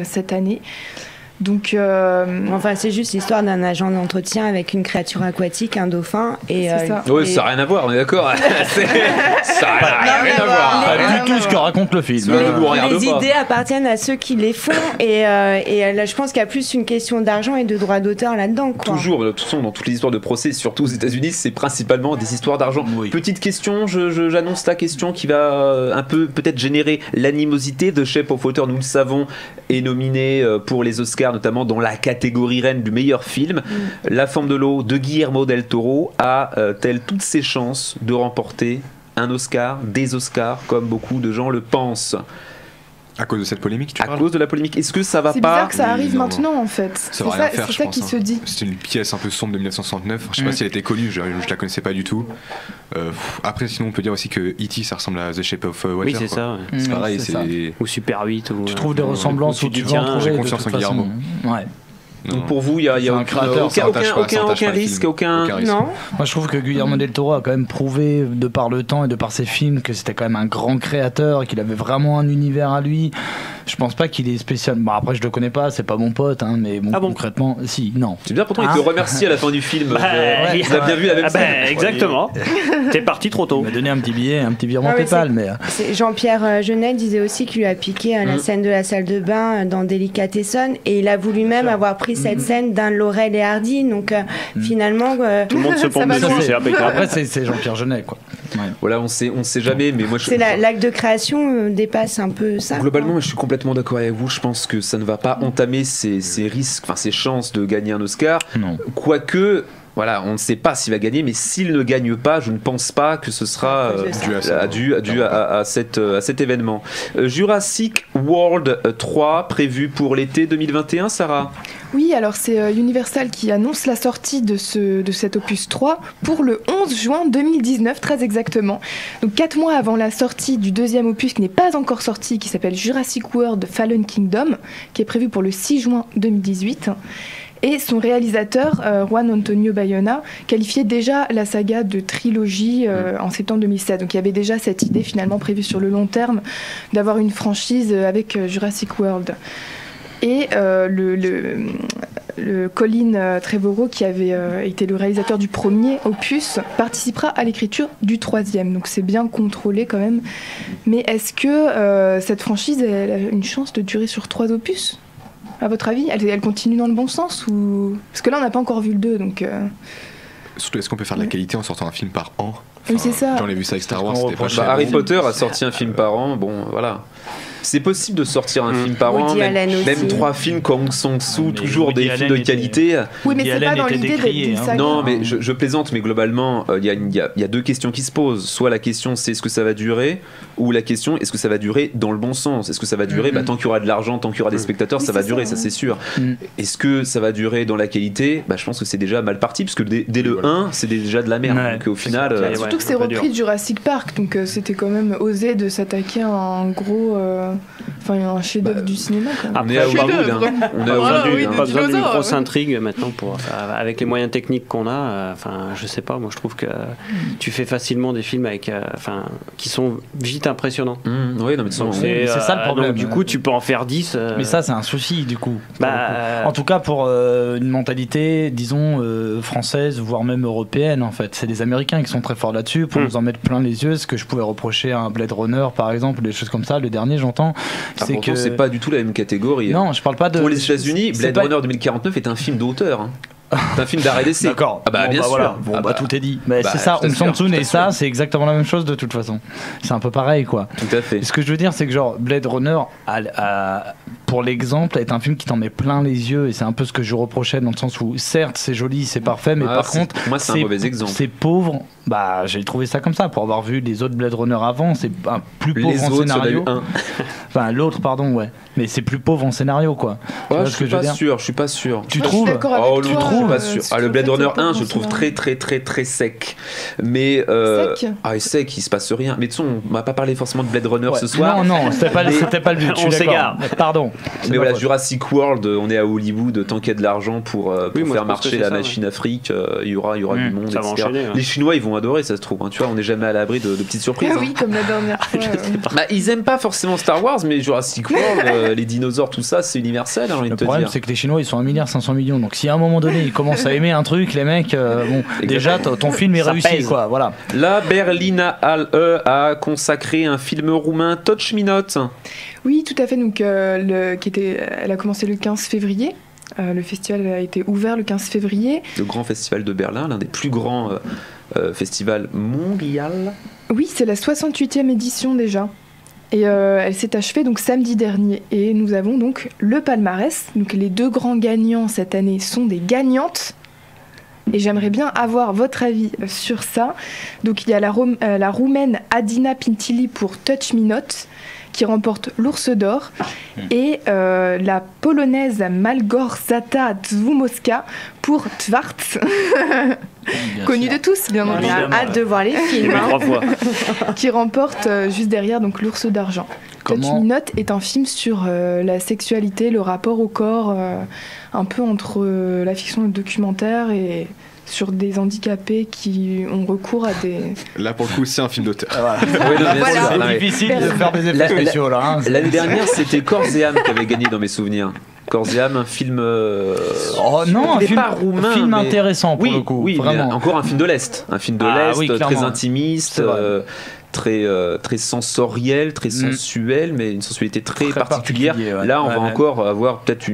cette année. Donc, enfin, c'est juste l'histoire d'un agent d'entretien avec une créature aquatique, un dauphin. Et, ça. Oui, ça n'a rien à voir, on est d'accord. Ça n'a rien à voir. Pas du tout ce que raconte le film. Les idées appartiennent à ceux qui les font. Et là, je pense qu'il y a plus une question d'argent et de droit d'auteur là-dedans. Toujours, de toute façon, dans toutes les histoires de procès, surtout aux États-Unis, c'est principalement des histoires d'argent. Oui. Petite question, j'annonce la question qui va un peu peut-être générer l'animosité. The Shape of Water, nous le savons, est nominé pour les Oscars, notamment dans la catégorie reine du meilleur film. La forme de l'eau de Guillermo del Toro a-t-elle toutes ses chances de remporter un Oscar, des Oscars, comme beaucoup de gens le pensent? À cause de cette polémique, tu parles ? À cause de la polémique. Est-ce que ça va pas... C'est bizarre que ça arrive maintenant, en fait. Ça va rien faire, c'est ça qui se dit. C'est une pièce un peu sombre de 1969. Je sais pas si elle était connue, je la connaissais pas du tout. Après, sinon, on peut dire aussi que E.T. ça ressemble à The Shape of Water. Oui, c'est ça. Ouais. C'est pareil, c'est... Ou Super 8. Ou, tu trouves des ressemblances où tu veux en trouver. J'ai confiance en Guillermo. Ouais. Donc pour vous, il y a aucun risque, aucun... Non. Moi je trouve que Guillermo del Toro a quand même prouvé de par le temps et de par ses films que c'était quand même un grand créateur et qu'il avait vraiment un univers à lui. Je pense pas qu'il est spécial. Bon, après je le connais pas, c'est pas mon pote, hein, mais bon, concrètement, si, non. C'est bien, pourtant il te remercie à la fin du film. Vous avez bien vu la même scène. Exactement. T'es parti trop tôt. Il m'a donné un petit virement PayPal, mais. Jean-Pierre Jeunet disait aussi qu'il lui a piqué la scène de la salle de bain dans Delicatessen et il a voulu même avoir pris cette scène d'un Laurel et Hardy, donc finalement tout le monde se pompe dessus, c'est impeccable. Après c'est Jean-Pierre Jeunet, quoi. Ouais. Voilà, on sait jamais, mais moi l'acte de création dépasse un peu ça. Globalement, je suis complètement d'accord avec vous. Je pense que ça ne va pas entamer ses risques, enfin ses chances de gagner un Oscar. Non. Quoique. Voilà, on ne sait pas s'il va gagner, mais s'il ne gagne pas, je ne pense pas que ce sera dû à cet événement. Jurassic World 3, prévu pour l'été 2021, Sarah ? Oui, alors c'est Universal qui annonce la sortie de cet opus 3 pour le 11 juin 2019, très exactement. Donc 4 mois avant la sortie du deuxième opus qui n'est pas encore sorti, qui s'appelle Jurassic World Fallen Kingdom, qui est prévu pour le 6 juin 2018. Et son réalisateur, Juan Antonio Bayona, qualifiait déjà la saga de trilogie en septembre 2016. Donc il y avait déjà cette idée finalement prévue sur le long terme d'avoir une franchise avec Jurassic World. Et le Colin Trevorrow, qui avait été le réalisateur du premier opus, participera à l'écriture du troisième. Donc c'est bien contrôlé quand même. Mais est-ce que cette franchise elle a une chance de durer sur 3 opus ? À votre avis, elle continue dans le bon sens ou... Parce que là, on n'a pas encore vu le 2, donc... Surtout, est-ce qu'on peut faire de la qualité en sortant un film par an ? Oui, c'est ça. J'en ai vu ça avec Star Wars, c'était pas cher. Harry Potter a sorti un film par an, bon, voilà. C'est possible de sortir un film par an, même 3 films comme Song-Soo, toujours des films de qualité. Oui, mais c'est pas dans l'idée d'être saga. Non, mais je plaisante, mais globalement, il y a 2 questions qui se posent. Soit la question, c'est est-ce que ça va durer, ou la question, est-ce que ça va durer dans le bon sens ? Est-ce que ça va durer, tant qu'il y aura de l'argent, tant qu'il y aura des spectateurs, ça va durer, ça c'est sûr. Est-ce que ça va durer dans la qualité ? Je pense que c'est déjà mal parti, parce que dès le 1, c'est déjà de la merde. Donc au final... Surtout que c'est repris de Jurassic Park, donc c'était quand même osé de s'attaquer à un gros... un chef-d'œuvre du cinéma. On est à Hollywood. On est à Hollywood. Pas besoin d'une grosse intrigue maintenant avec les moyens techniques qu'on a. Je sais pas. Moi, je trouve que tu fais facilement des films avec, qui sont vite impressionnants. Oui, non, mais c'est ça le problème. Donc, du coup, tu peux en faire 10. Mais ça, c'est un souci, du coup. En tout cas, pour une mentalité, disons, française, voire même européenne, en fait. C'est les Américains qui sont très forts là-dessus pour nous en mettre plein les yeux. Ce que je pouvais reprocher à un Blade Runner, par exemple, des choses comme ça. Le dernier, j'entends. C'est pas du tout la même catégorie. Non, je parle pas de. Pour les États-Unis, Blade Runner 2049 est un film d'auteur. C'est un film d'arrêt d'essai. D'accord. Bien sûr. Voilà. Tout est dit. C'est ça, Hong Sang-soo et ça, c'est exactement la même chose de toute façon. C'est un peu pareil, quoi. Tout à fait. Ce que je veux dire, c'est que genre Blade Runner, pour l'exemple, est un film qui t'en met plein les yeux et c'est un peu ce que je reprochais dans le sens où, certes, c'est joli, c'est parfait, mais par contre, moi, c'est un mauvais exemple. C'est pauvre. J'ai trouvé ça comme ça. Pour avoir vu les autres Blade Runner avant, c'est un plus pauvre en scénario. Enfin, l'autre, pardon, ouais. Mais c'est plus pauvre en scénario, quoi. Je suis pas sûr. Tu trouves ? Pas sûr. Le Blade Runner 1, je le trouve très très très très sec. Mais sec, il se passe rien. Mais de toute façon, on va pas parler forcément de Blade Runner ce soir. Non, c'était pas le but. On s'égare. Pardon. Mais voilà, Jurassic World, on est à Hollywood, tant qu'il y a de l'argent pour faire marcher la machine Afrique, il y aura du monde, ça va etc. enchaîner, Les Chinois, ils vont adorer, ça se trouve. Tu vois, on n'est jamais à l'abri de petites surprises. Ah oui, comme la dernière fois. Ils aiment pas forcément Star Wars, mais Jurassic World, les dinosaures, tout ça, c'est universel, j'ai envie de te dire. Le problème, c'est que les Chinois, ils sont 1,5 milliard. Donc si à un moment donné, ils commencent à aimer un truc, les mecs, déjà, ton film est réussi, quoi. Voilà. La Berlinale a consacré un film roumain, Touch Me Not. Oui, tout à fait. Donc, elle a commencé le 15 février. Le festival a été ouvert le 15 février. Le grand festival de Berlin, l'un des plus grands festivals mondiaux. Oui, c'est la 68e édition déjà. Et elle s'est achevée donc samedi dernier. Et nous avons donc le palmarès. Donc les deux grands gagnants cette année sont des gagnantes. Et j'aimerais bien avoir votre avis sur ça. Donc il y a la Roumaine Adina Pintili pour Touch Me Not, qui remporte l'Ours d'Or, et la Polonaise Malgorzata Dzwumowska pour Twarz, connue de tous, bien entendu. On a hâte de voir les films. Qui remporte juste derrière donc l'Ours d'Argent. Touch Me Not est un film sur la sexualité, le rapport au corps, un peu entre la fiction et le documentaire, et sur des handicapés qui ont recours à des... Là, pour le coup, c'est un film d'auteur. C'est difficile de faire des effets spéciaux, là. L'année dernière, c'était Corps et âme qui avait gagné dans mes souvenirs. Corps et âme, un film... un film, pas roumain, film mais... intéressant pour le coup. Oui, vraiment. Encore un film de l'Est. Un film de l'Est, très intimiste, très sensoriel, très sensuel, mais une sensualité très particulière. Ouais. Là, on va encore avoir peut-être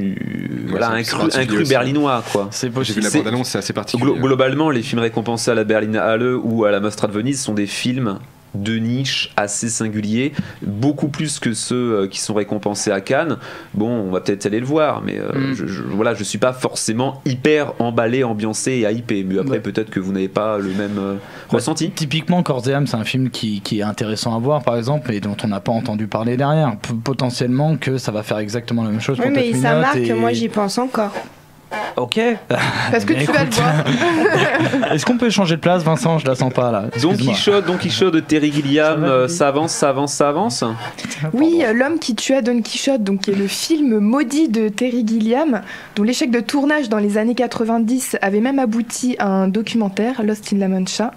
un cru berlinois, quoi. C'est possible. J'ai vu la bande-annonce, c'est assez particulier. Globalement, les films récompensés à la Berlinale ou à la Mostra de Venise sont des films de niche assez singuliers, beaucoup plus que ceux qui sont récompensés à Cannes. Bon, on va peut-être aller le voir, mais je suis pas forcément hyper emballé, ambiancé et hypé, mais après peut-être que vous n'avez pas le même ressenti. Typiquement, Corps et âme, c'est un film qui est intéressant à voir, par exemple, et dont on n'a pas entendu parler derrière. Potentiellement que ça va faire exactement la même chose pour Touch Me Not. Oui, mais ça marque, moi j'y pense encore. Ok. Parce que tu vas le voir. Est-ce qu'on peut changer de place, Vincent? Je la sens pas là. Don Quichotte de Terry Gilliam, ça avance. Oui, L'homme qui tua Don Quichotte, donc qui est le film maudit de Terry Gilliam, dont l'échec de tournage dans les années 90 avait même abouti à un documentaire, Lost in La Mancha,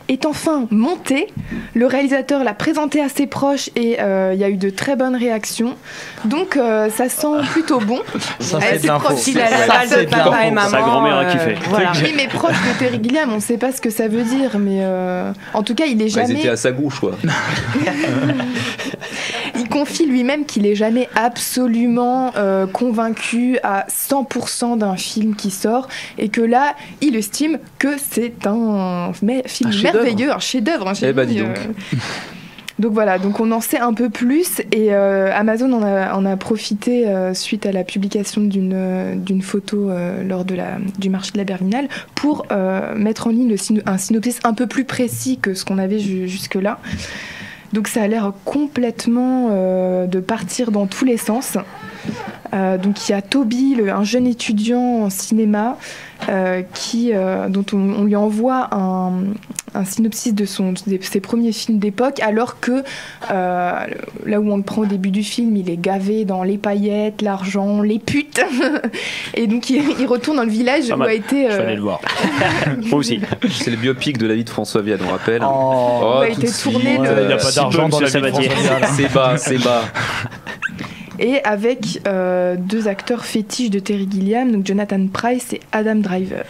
est enfin monté. Le réalisateur l'a présenté à ses proches et il y a eu de très bonnes réactions. Donc ça sent plutôt bon. Ça, c'est de l'info. C'est papa et maman. Sa grand-mère a kiffé. Voilà. Oui, mais proche de Terry Gilliam, on ne sait pas ce que ça veut dire, mais en tout cas, il est jamais. Ils étaient à sa gauche, quoi. Il confie lui-même qu'il est jamais absolument convaincu à 100% d'un film qui sort, et que là, il estime que c'est un film merveilleux, un chef-d'œuvre, un génie. Donc voilà, donc on en sait un peu plus, et Amazon en a profité suite à la publication d'une photo lors du marché de la Berlinale pour mettre en ligne un synopsis un peu plus précis que ce qu'on avait jusque-là. Donc ça a l'air complètement de partir dans tous les sens. Donc il y a Toby, un jeune étudiant en cinéma, dont on lui envoie un synopsis de ses premiers films d'époque, alors que là où on le prend au début du film, il est gavé dans les paillettes, l'argent, les putes, et donc il retourne dans le village où a été... Je vais aller le voir. Moi aussi. C'est le biopic de la vie de François Vian, on rappelle. Où a été tourné il n'y a pas d'argent dans la vie de François Vian. C'est bas. Et avec deux acteurs fétiches de Terry Gilliam, donc Jonathan Pryce et Adam Driver.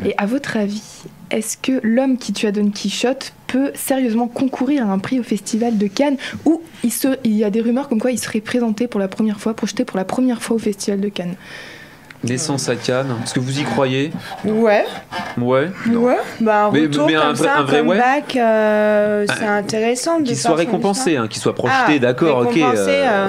Et à votre avis, est-ce que L'homme qui tua Don Quichotte peut sérieusement concourir à un prix au Festival de Cannes, où il y a des rumeurs comme quoi il serait projeté pour la première fois au Festival de Cannes? Naissance à Cannes, est-ce que vous y croyez? Ouais. Bah un retour un comeback, c'est intéressant de qu'il soit récompensé, qu'il soit projeté, d'accord, ok.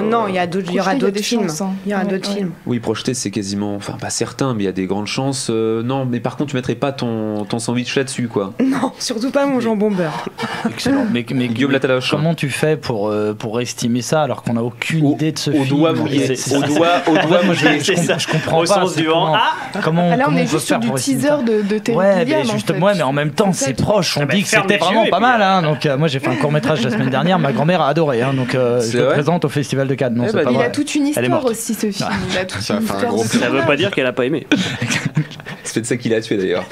Non, il y aura d'autres films. Il y aura d'autres films. Oui, projeté, c'est quasiment, enfin pas certain, mais il y a des grandes chances. Non, mais par contre, tu mettrais pas ton sandwich là-dessus, quoi. Non, surtout pas mon jambon beurre. Excellent. Mais Guillaume Lataloche. Comment tu fais pour estimer ça alors qu'on n'a aucune idée de ce film? Au doigt mouillé. Au doigt, moi je comprends pas. Pardon, suivant. Comment là, on est peut juste sur faire du pour essayer teaser de Terry Ouais, Gilliam, mais en justement, fait. ouais, mais en même temps, c'est proche. On dit que c'était vraiment pas mal. Hein. Donc, moi, j'ai fait un court métrage la semaine dernière. Ma grand-mère a adoré. Hein. Donc, je le présente au Festival de Cannes. Non, c'est pas il vrai. a toute une histoire aussi, ce film. Il a toute une histoire. Ça veut pas dire qu'elle a pas aimé. C'est peut-être ça qui l'a tué d'ailleurs.